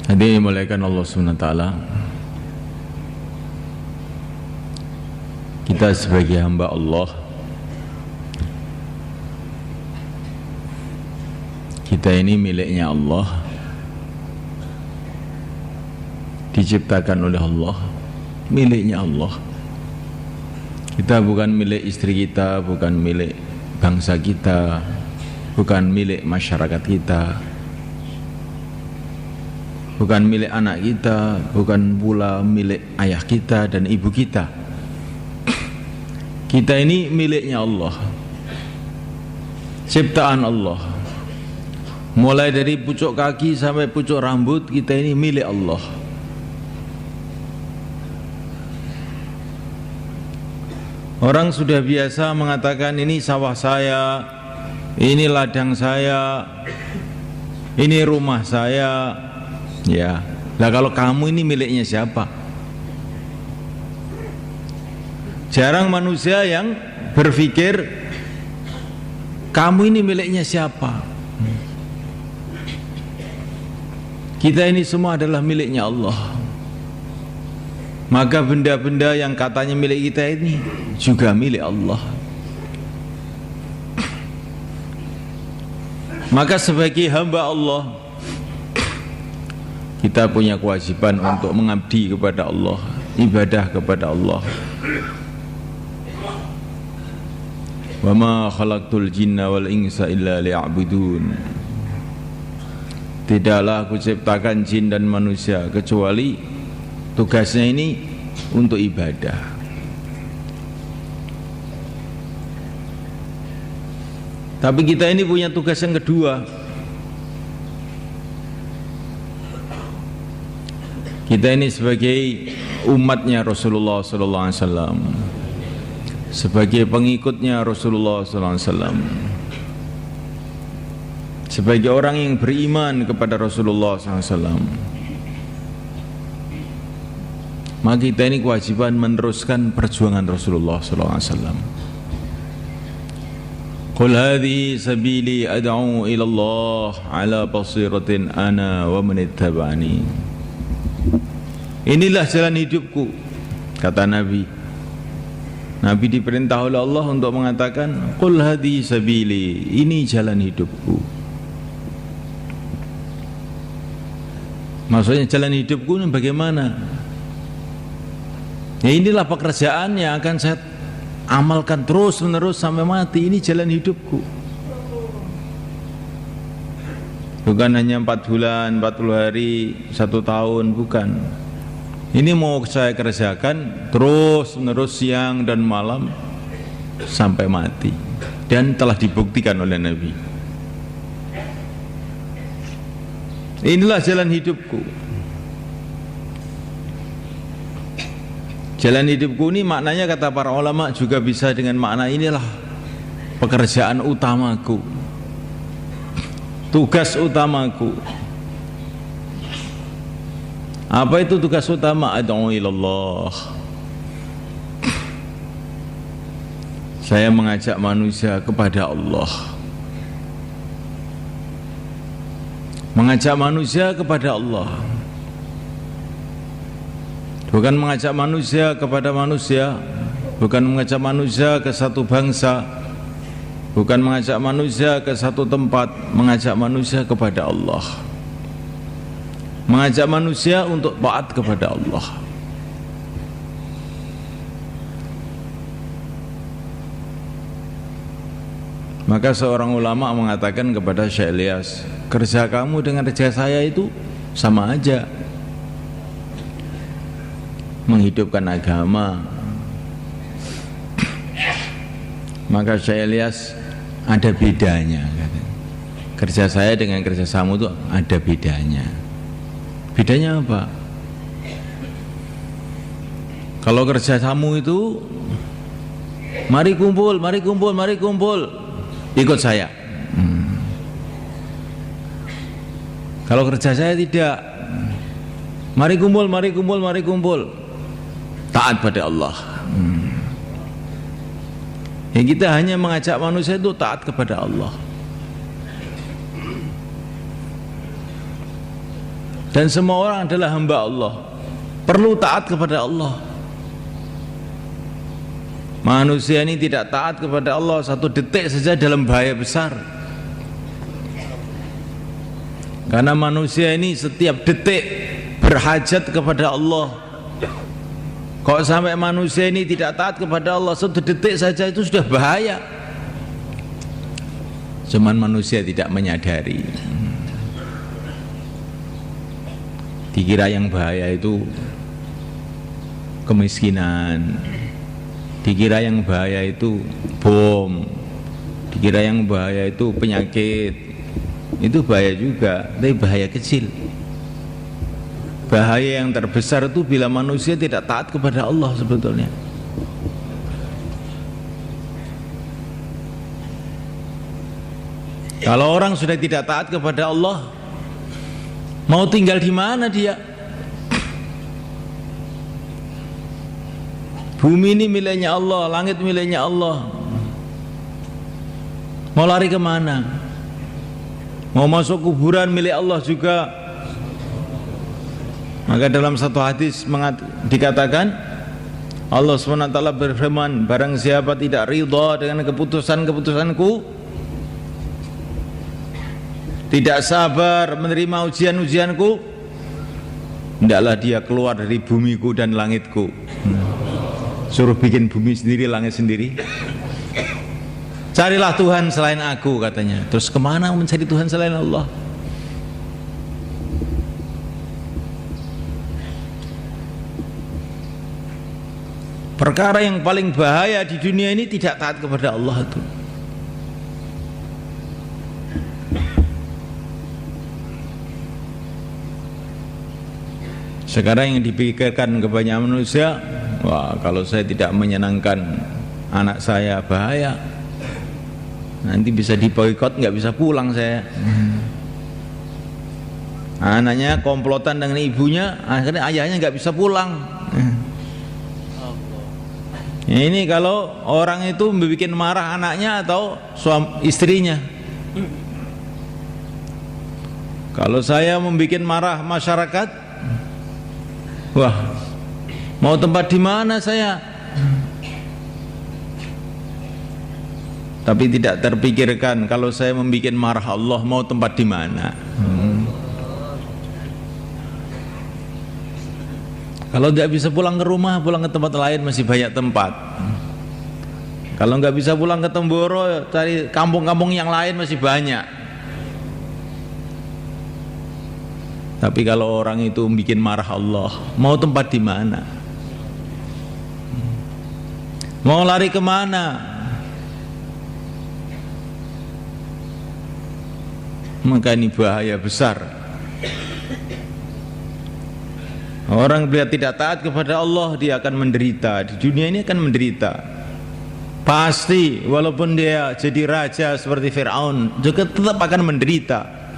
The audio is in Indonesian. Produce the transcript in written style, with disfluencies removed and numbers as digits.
Hadirin dimuliakan Allah SWT, kita sebagai hamba Allah, kita ini miliknya Allah, diciptakan oleh Allah, miliknya Allah. Kita bukan milik istri kita, bukan milik bangsa kita, bukan milik masyarakat kita, bukan milik anak kita, bukan pula milik ayah kita dan ibu kita. Kita ini miliknya Allah, ciptaan Allah. Mulai dari pucuk kaki sampai pucuk rambut, kita ini milik Allah. Orang sudah biasa mengatakan ini sawah saya, ini ladang saya, ini rumah saya. Ya, lah kalau kamu ini miliknya siapa? Jarang manusia yang berpikir kamu ini miliknya siapa. Kita ini semua adalah miliknya Allah. Maka benda-benda yang katanya milik kita ini juga milik Allah. Maka sebagai hamba Allah, kita punya kewajiban untuk mengabdi kepada Allah, ibadah kepada Allah. Wa ma khalaqtul jinna wal insa illa liya'budun. Tidaklah aku ciptakan jin dan manusia kecuali tugasnya ini untuk ibadah. Tapi kita ini punya tugas yang kedua. Kita ini sebagai umatnya Rasulullah SAW, sebagai pengikutnya Rasulullah SAW, sebagai orang yang beriman kepada Rasulullah SAW, maka kita ini kewajiban meneruskan perjuangan Rasulullah SAW. Qul hadhihi sabili ad'u ila Allah ala basiratin ana wa man ittaba'ani. Inilah jalan hidupku, kata Nabi. Nabi diperintah oleh Allah untuk mengatakan qul hadhihi sabili, ini jalan hidupku. Maksudnya jalan hidupku ini bagaimana? Ya inilah pekerjaan yang akan saya amalkan terus menerus sampai mati. Ini jalan hidupku. Bukan hanya 4 bulan, 40 hari, 1 tahun, bukan. Ini mau saya kerjakan terus menerus siang dan malam sampai mati. Dan telah dibuktikan oleh Nabi. Inilah jalan hidupku. Jalan hidupku ini maknanya kata para ulama juga bisa dengan makna inilah pekerjaan utamaku, tugas utamaku. Apa itu tugas utama? Ad'u ilallah. Saya mengajak manusia kepada Allah, mengajak manusia kepada Allah. Bukan mengajak manusia kepada manusia, bukan mengajak manusia ke satu bangsa, bukan mengajak manusia ke satu tempat, mengajak manusia kepada Allah, mengajak manusia untuk taat kepada Allah. Maka seorang ulama mengatakan kepada Syekh Ilyas, kerja kamu dengan kerja saya itu sama aja, menghidupkan agama. Maka Syekh Ilyas, ada bedanya. Kerja saya dengan kerja kamu itu ada bedanya. Bedanya apa? Kalau kerja kamu itu mari kumpul, mari kumpul, mari kumpul, ikut saya. Kalau kerja saya tidak, mari kumpul, mari kumpul, mari kumpul, taat pada Allah. Yang kita hanya mengajak manusia itu taat kepada Allah. Dan semua orang adalah hamba Allah, perlu taat kepada Allah. Manusia ini tidak taat kepada Allah satu detik saja dalam bahaya besar. Karena manusia ini setiap detik berhajat kepada Allah. Kalau sampai manusia ini tidak taat kepada Allah satu detik saja, itu sudah bahaya. Cuman manusia tidak menyadari. Dikira yang bahaya itu kemiskinan, dikira yang bahaya itu bom, dikira yang bahaya itu penyakit. Itu bahaya juga, tapi bahaya kecil. Bahaya yang terbesar itu bila manusia tidak taat kepada Allah sebetulnya. Kalau orang sudah tidak taat kepada Allah, mau tinggal di mana dia? Bumi ini miliknya Allah, langit miliknya Allah. Mau lari kemana? Mau masuk kuburan milik Allah juga. Maka dalam satu hadis dikatakan, Allah SWT berfirman, barang siapa tidak ridha dengan keputusan-keputusanku, tidak sabar menerima ujian-ujianku, hendaklah dia keluar dari bumiku dan langitku. Suruh bikin bumi sendiri, langit sendiri. Carilah Tuhan selain aku, katanya. Terus kemana mencari Tuhan selain Allah? Perkara yang paling bahaya di dunia ini tidak taat kepada Allah itu. Sekarang yang dipikirkan kebanyakan manusia, wah, kalau saya tidak menyenangkan anak saya bahaya, nanti bisa diboikot, nggak bisa pulang saya. Anaknya komplotan dengan ibunya, akhirnya ayahnya nggak bisa pulang. Ini kalau orang itu membuat marah anaknya atau istrinya. Kalau saya membuat marah masyarakat, wah, mau tempat di mana saya? Tapi tidak terpikirkan kalau saya membuat marah Allah, mau tempat di mana? Kalau nggak bisa pulang ke rumah, pulang ke tempat lain, masih banyak tempat. Kalau nggak bisa pulang ke Temboro, cari kampung-kampung yang lain, masih banyak. Tapi kalau orang itu bikin marah Allah, mau tempat di mana? Mau lari kemana? Maka ini bahaya besar. Orang bila tidak taat kepada Allah, dia akan menderita. Di dunia ini akan menderita. Pasti, walaupun dia jadi raja seperti Fir'aun, juga tetap akan menderita.